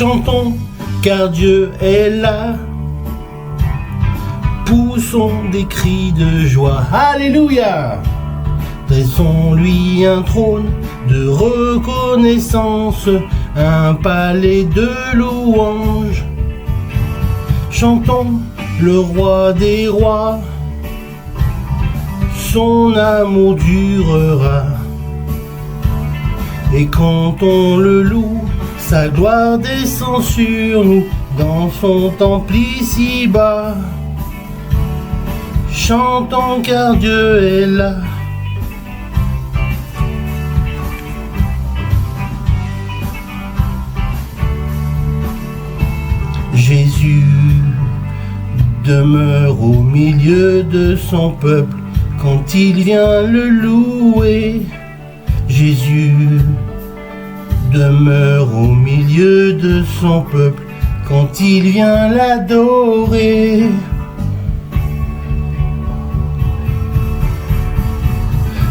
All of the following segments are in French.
Chantons, car Dieu est là. Poussons des cris de joie. Alléluia! Dressons-lui un trône de reconnaissance, un palais de louanges. Chantons le roi des rois, son amour durera. Et quand on le loue, sa gloire descend sur nous dans son temple ici-bas. Chantons car Dieu est là. Jésus demeure au milieu de son peuple quand il vient le louer. Jésus demeure au milieu de son peuple quand il vient l'adorer.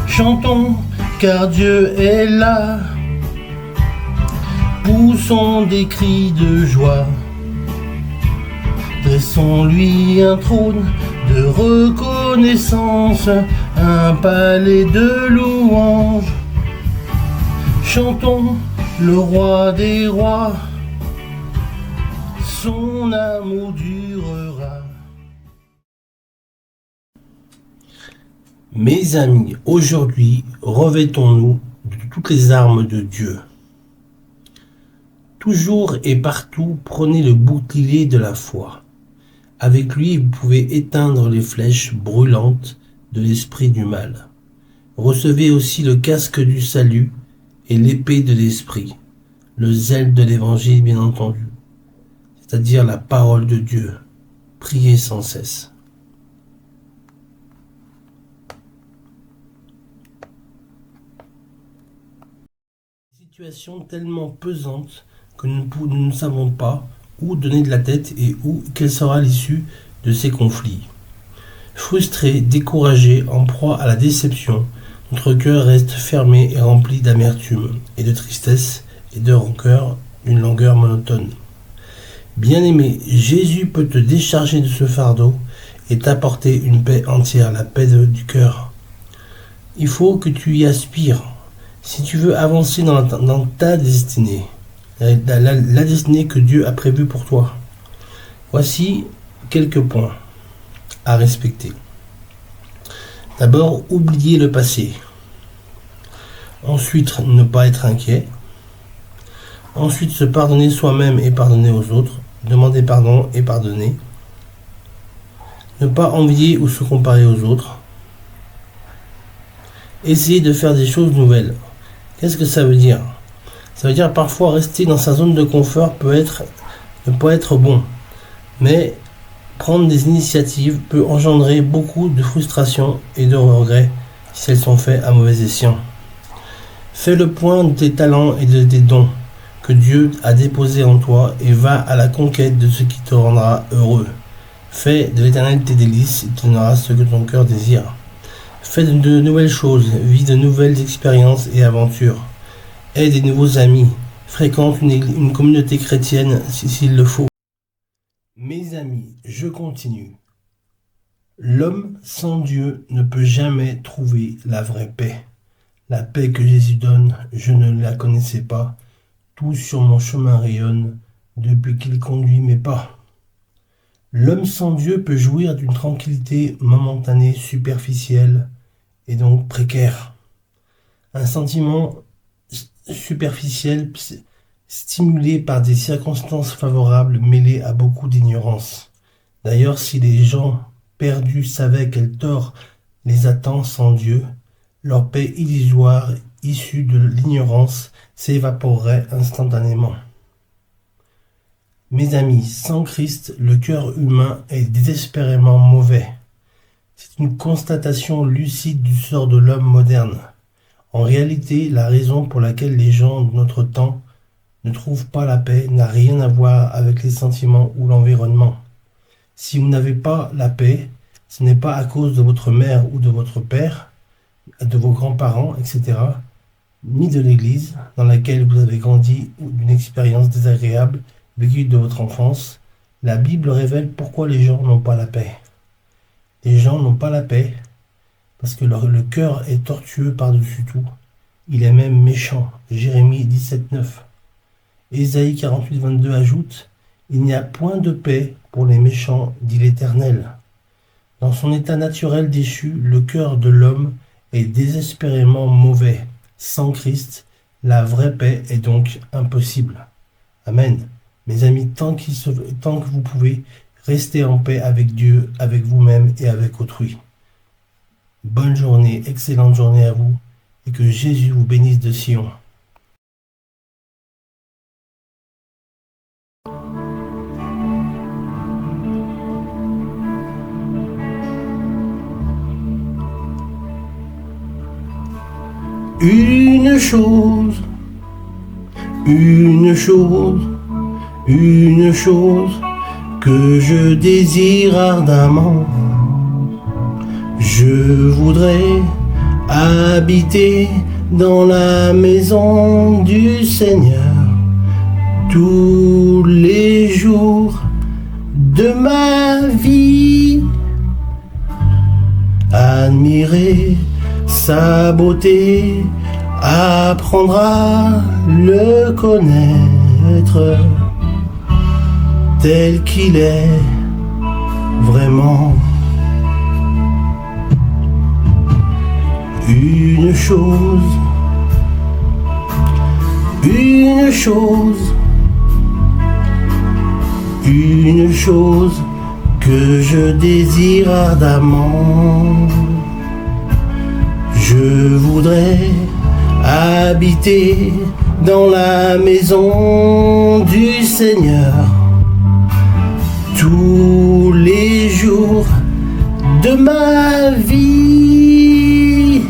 Chantons car Dieu est là. Poussons des cris de joie. Dressons-lui un trône de reconnaissance, un palais de louanges. Chantons le roi des rois, son amour durera. Mes amis, aujourd'hui, revêtons-nous de toutes les armes de Dieu. Toujours et partout, prenez le bouclier de la foi. Avec lui, vous pouvez éteindre les flèches brûlantes de l'esprit du mal. Recevez aussi le casque du salut et l'épée de l'esprit, le zèle de l'évangile bien entendu, c'est-à-dire la parole de Dieu. Priez sans cesse. Situation tellement pesante que nous ne savons pas où donner de la tête et quelle sera l'issue de ces conflits. Frustrés, découragés, en proie à la déception, notre cœur reste fermé et rempli d'amertume et de tristesse et de rancœur d'une longueur monotone. Bien-aimé, Jésus peut te décharger de ce fardeau et t'apporter une paix entière, la paix du cœur. Il faut que tu y aspires si tu veux avancer dans ta destinée. La destinée que Dieu a prévue pour toi. Voici quelques points à respecter. D'abord, oublier le passé. Ensuite, ne pas être inquiet. Ensuite, se pardonner soi-même et pardonner aux autres. Demander pardon et pardonner. Ne pas envier ou se comparer aux autres. Essayer de faire des choses nouvelles. Qu'est-ce que ça veut dire ? Ça veut dire parfois rester dans sa zone de confort ne peut être bon. Mais prendre des initiatives peut engendrer beaucoup de frustration et de regrets si elles sont faites à mauvais escient. Fais le point de tes talents et de tes dons que Dieu a déposés en toi et va à la conquête de ce qui te rendra heureux. Fais de l'Éternel tes délices, il te donnera ce que ton cœur désire. Fais de nouvelles choses, vis de nouvelles expériences et aventures. Aie des nouveaux amis, fréquente une communauté chrétienne s'il le faut. Mes amis, je continue. L'homme sans Dieu ne peut jamais trouver la vraie paix. La paix que Jésus donne, je ne la connaissais pas. Tout sur mon chemin rayonne depuis qu'il conduit mes pas. L'homme sans Dieu peut jouir d'une tranquillité momentanée, superficielle et donc précaire. Un sentiment superficiel stimulé par des circonstances favorables mêlées à beaucoup d'ignorance. D'ailleurs, si les gens perdus savaient quel tort les attend sans Dieu, leur paix illusoire issue de l'ignorance s'évaporerait instantanément. Mes amis, sans Christ, le cœur humain est désespérément mauvais. C'est une constatation lucide du sort de l'homme moderne. En réalité, la raison pour laquelle les gens de notre temps ne trouvent pas la paix n'a rien à voir avec les sentiments ou l'environnement. Si vous n'avez pas la paix, ce n'est pas à cause de votre mère ou de votre père, de vos grands-parents, etc., ni de l'église dans laquelle vous avez grandi ou d'une expérience désagréable, vécu de votre enfance, la Bible révèle pourquoi les gens n'ont pas la paix. Les gens n'ont pas la paix parce que le cœur est tortueux par-dessus tout. Il est même méchant. Jérémie 17,9. Ésaïe 48, 22 ajoute « Il n'y a point de paix pour les méchants, dit l'Éternel. » Dans son état naturel déchu, le cœur de l'homme est désespérément mauvais. Sans Christ, la vraie paix est donc impossible. Amen. Mes amis, tant que vous pouvez, restez en paix avec Dieu, avec vous-même et avec autrui. Bonne journée, excellente journée à vous, et que Jésus vous bénisse de Sion. Une chose que je désire ardemment, je voudrais habiter dans la maison du Seigneur tous les jours de ma vie, admirer sa beauté, apprendre à le connaître tel qu'il est vraiment. Une chose que je désire ardemment. Je voudrais habiter dans la maison du Seigneur tous les jours de ma vie,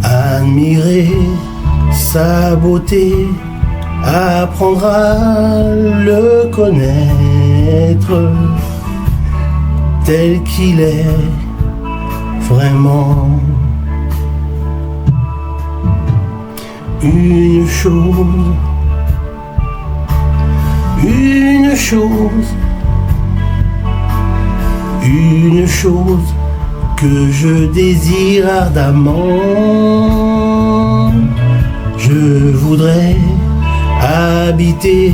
admirer sa beauté, apprendre à le connaître tel qu'il est vraiment. Une chose que je désire ardemment. Je voudrais habiter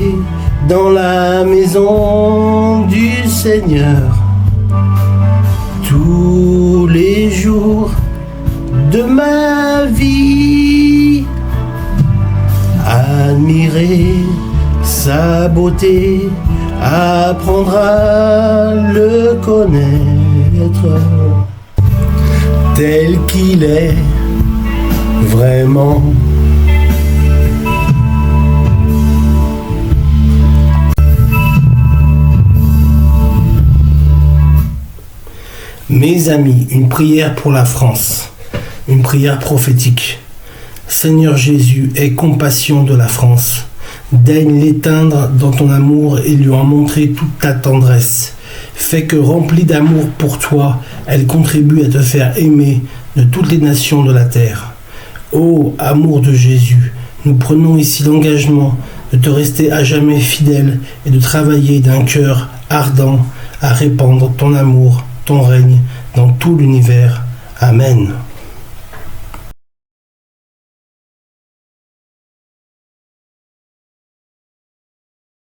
dans la maison du Seigneur tous les jours de ma vie, admirer sa beauté, apprendre à le connaître tel qu'il est vraiment. Mes amis, une prière pour la France, une prière prophétique. Seigneur Jésus, aie compassion de la France. Daigne l'éteindre dans ton amour et lui en montrer toute ta tendresse. Fais que, remplie d'amour pour toi, elle contribue à te faire aimer de toutes les nations de la terre. Ô amour de Jésus, nous prenons ici l'engagement de te rester à jamais fidèle et de travailler d'un cœur ardent à répandre ton amour, ton règne dans tout l'univers. Amen.